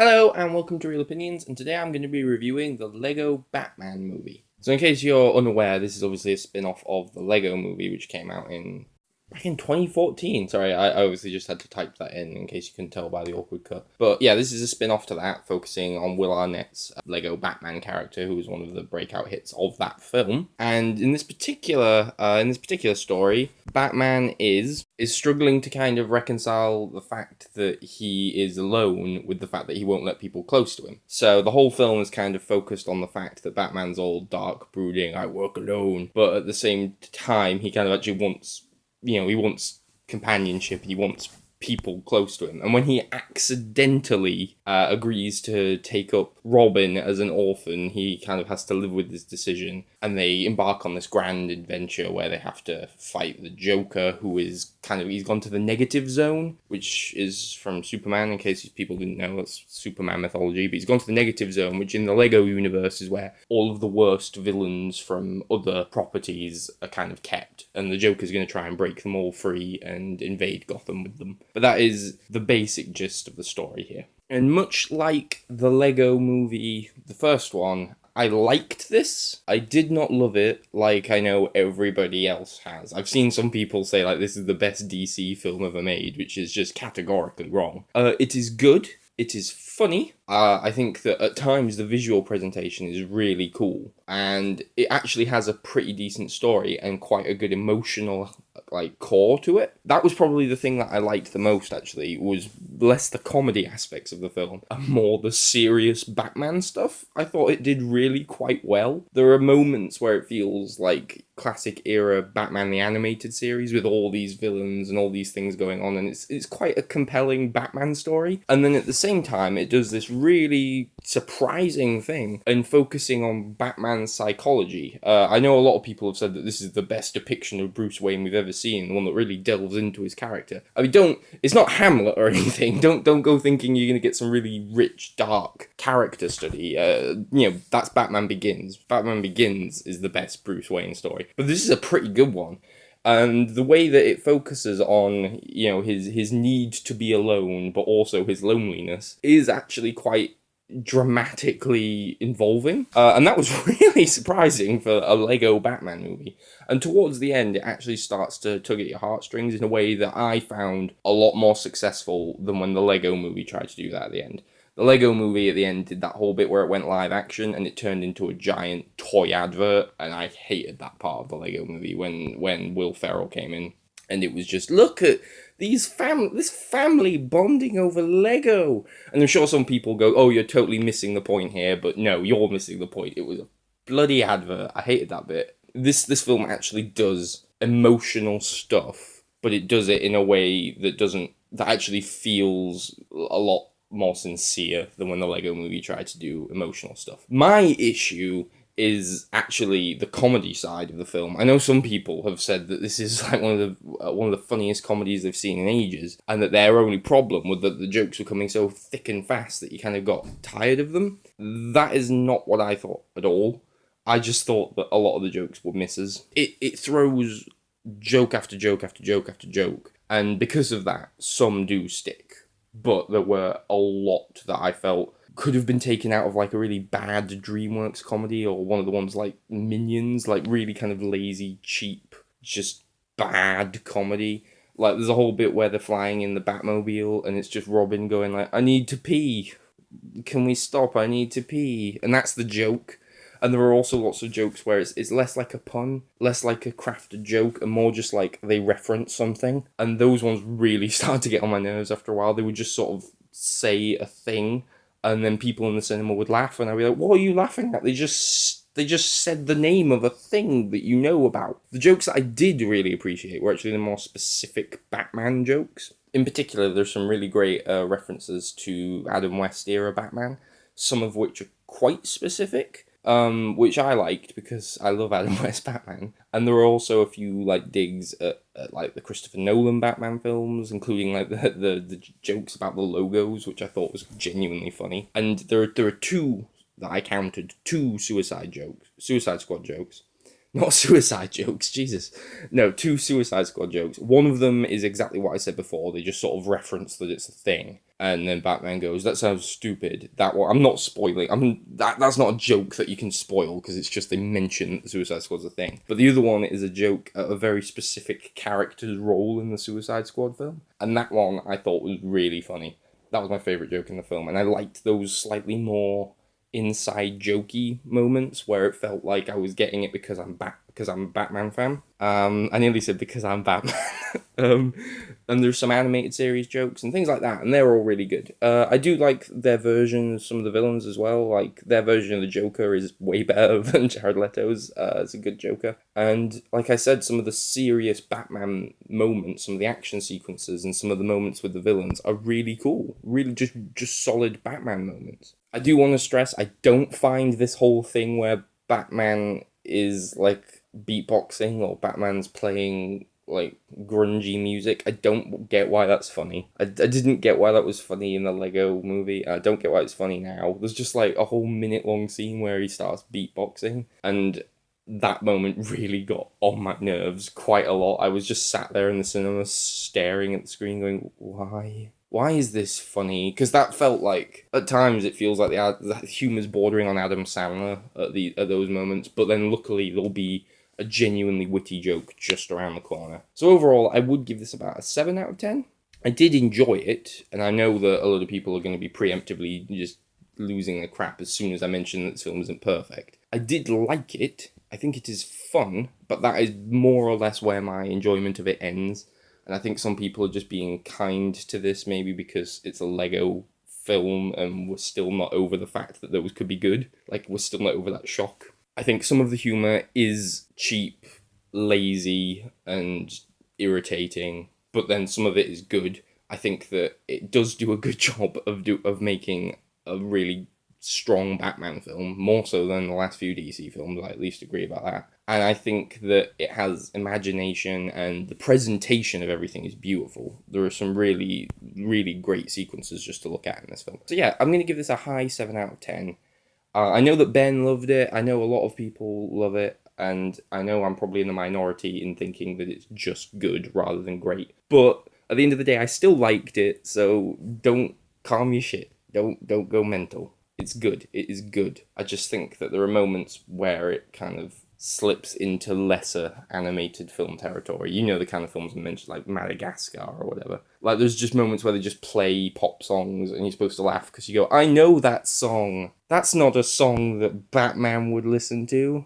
Hello and welcome to Real Opinions, and today I'm going to be reviewing the Lego Batman movie. So in case you're unaware, this is obviously a spin-off of the Lego movie, which came out back in 2014. Sorry, I obviously just had to type that in case you couldn't tell by the awkward cut. But yeah, this is a spin-off to that, focusing on Will Arnett's Lego Batman character, who was one of the breakout hits of that film. And in this particular story, Batman is struggling to kind of reconcile the fact that he is alone with the fact that he won't let people close to him. So the whole film is kind of focused on the fact that Batman's all dark, brooding, I work alone, but at the same time, he kind of actually wants, he wants companionship, he wants people close to him. And when he accidentally agrees to take up Robin as an orphan, he kind of has to live with this decision, and they embark on this grand adventure where they have to fight the Joker, who is he's gone to the negative zone, which is from Superman, in case people didn't know, that's Superman mythology, but he's gone to the negative zone, which in the Lego universe is where all of the worst villains from other properties are kind of kept, and the Joker's going to try and break them all free and invade Gotham with them. But that is the basic gist of the story here. And much like the Lego movie, the first one, I liked this. I did not love it like I know everybody else has. I've seen some people say like this is the best DC film ever made, which is just categorically wrong. It is good. It is funny. I think that at times the visual presentation is really cool, and it actually has a pretty decent story and quite a good emotional core to it. That was probably the thing that I liked the most, actually, was less the comedy aspects of the film and more the serious Batman stuff. I thought it did really quite well. There are moments where it feels like classic era Batman the Animated Series with all these villains and all these things going on, and it's quite a compelling Batman story. And then at the same time, it does this really surprising thing in focusing on Batman's psychology. I know a lot of people have said that this is the best depiction of Bruce Wayne we've ever seen, the one that really delves into his character. I mean, it's not Hamlet or anything. Don't go thinking you're going to get some really rich, dark character study. That's Batman Begins. Batman Begins is the best Bruce Wayne story. But this is a pretty good one. And the way that it focuses on, his need to be alone, but also his loneliness, is actually quite dramatically involving. And that was really surprising for a Lego Batman movie. And towards the end, it actually starts to tug at your heartstrings in a way that I found a lot more successful than when the Lego movie tried to do that at the end. The Lego movie at the end did that whole bit where it went live action and it turned into a giant toy advert, and I hated that part of the Lego movie when Will Ferrell came in, and it was just, look at this family bonding over Lego. And I'm sure some people go, oh, you're totally missing the point here, but no, you're missing the point. It was a bloody advert. I hated that bit. This film actually does emotional stuff, but it does it in a way that actually feels a lot more sincere than when the Lego movie tried to do emotional stuff. My issue is actually the comedy side of the film. I know some people have said that this is like one of the funniest comedies they've seen in ages, and that their only problem was that the jokes were coming so thick and fast that you kind of got tired of them. That is not what I thought at all. I just thought that a lot of the jokes were misses. It throws joke after joke after joke after joke, and because of that, some do stick. But there were a lot that I felt could have been taken out of like a really bad DreamWorks comedy, or one of the ones like Minions, like really kind of lazy, cheap, just bad comedy. Like there's a whole bit where they're flying in the Batmobile and it's just Robin going like, I need to pee. Can we stop? I need to pee. And that's the joke. And there are also lots of jokes where it's less like a pun, less like a crafted joke, and more just like they reference something. And those ones really started to get on my nerves after a while. They would just sort of say a thing, and then people in the cinema would laugh, and I'd be like, what are you laughing at? They just said the name of a thing that you know about. The jokes that I did really appreciate were actually the more specific Batman jokes. In particular, there's some really great references to Adam West era Batman, some of which are quite specific. Which I liked because I love Adam West Batman. And there were also a few like digs at like the Christopher Nolan Batman films, including like the jokes about the logos, which I thought was genuinely funny. And there are two that I counted, two Suicide Squad jokes. Not suicide jokes, Jesus. No, two Suicide Squad jokes. One of them is exactly what I said before. They just sort of reference that it's a thing. And then Batman goes, "That sounds stupid." That one, I'm not spoiling. That's not a joke that you can spoil because it's just they mention that the Suicide Squad's a thing. But the other one is a joke at a very specific character's role in the Suicide Squad film, and that one I thought was really funny. That was my favorite joke in the film, and I liked those slightly more inside jokey moments where it felt like I was getting it because I'm a Batman fan. I nearly said because I'm Batman. And there's some animated series jokes and things like that, and they're all really good. I do like their versions, some of the villains as well. Like their version of the Joker is way better than Jared Leto's. It's a good Joker, and like I said, some of the serious Batman moments, some of the action sequences, and some of the moments with the villains are really cool. Really, just solid Batman moments. I do want to stress, I don't find this whole thing where Batman is like beatboxing or Batman's playing like grungy music. I don't get why that's funny. I didn't get why that was funny in the Lego movie. I don't get why it's funny now. There's just like a whole minute long scene where he starts beatboxing, and that moment really got on my nerves quite a lot. I was just sat there in the cinema staring at the screen going, why? Why is this funny? Because that felt like, at times it feels like the humor's bordering on Adam Sandler at those moments, but then luckily there'll be a genuinely witty joke just around the corner. So overall, I would give this about a 7 out of 10. I did enjoy it, and I know that a lot of people are going to be preemptively just losing their crap as soon as I mention that this film isn't perfect. I did like it. I think it is fun, but that is more or less where my enjoyment of it ends. And I think some people are just being kind to this, maybe because it's a Lego film and we're still not over the fact that those could be good. Like, we're still not over that shock. I think some of the humour is cheap, lazy, and irritating, but then some of it is good. I think that it does do a good job of making a really strong Batman film, more so than the last few DC films. I at least agree about that. And I think that it has imagination, and the presentation of everything is beautiful. There are some really, really great sequences just to look at in this film. So yeah, I'm going to give this a high 7 out of 10. I know that Ben loved it. I know a lot of people love it. And I know I'm probably in the minority in thinking that it's just good rather than great. But at the end of the day, I still liked it. So don't calm your shit. Don't go mental. It's good. It is good. I just think that there are moments where it kind of slips into lesser animated film territory. You know, the kind of films I mentioned, like Madagascar or whatever. Like, there's just moments where they just play pop songs and you're supposed to laugh because you go, I know that song. That's not a song that Batman would listen to.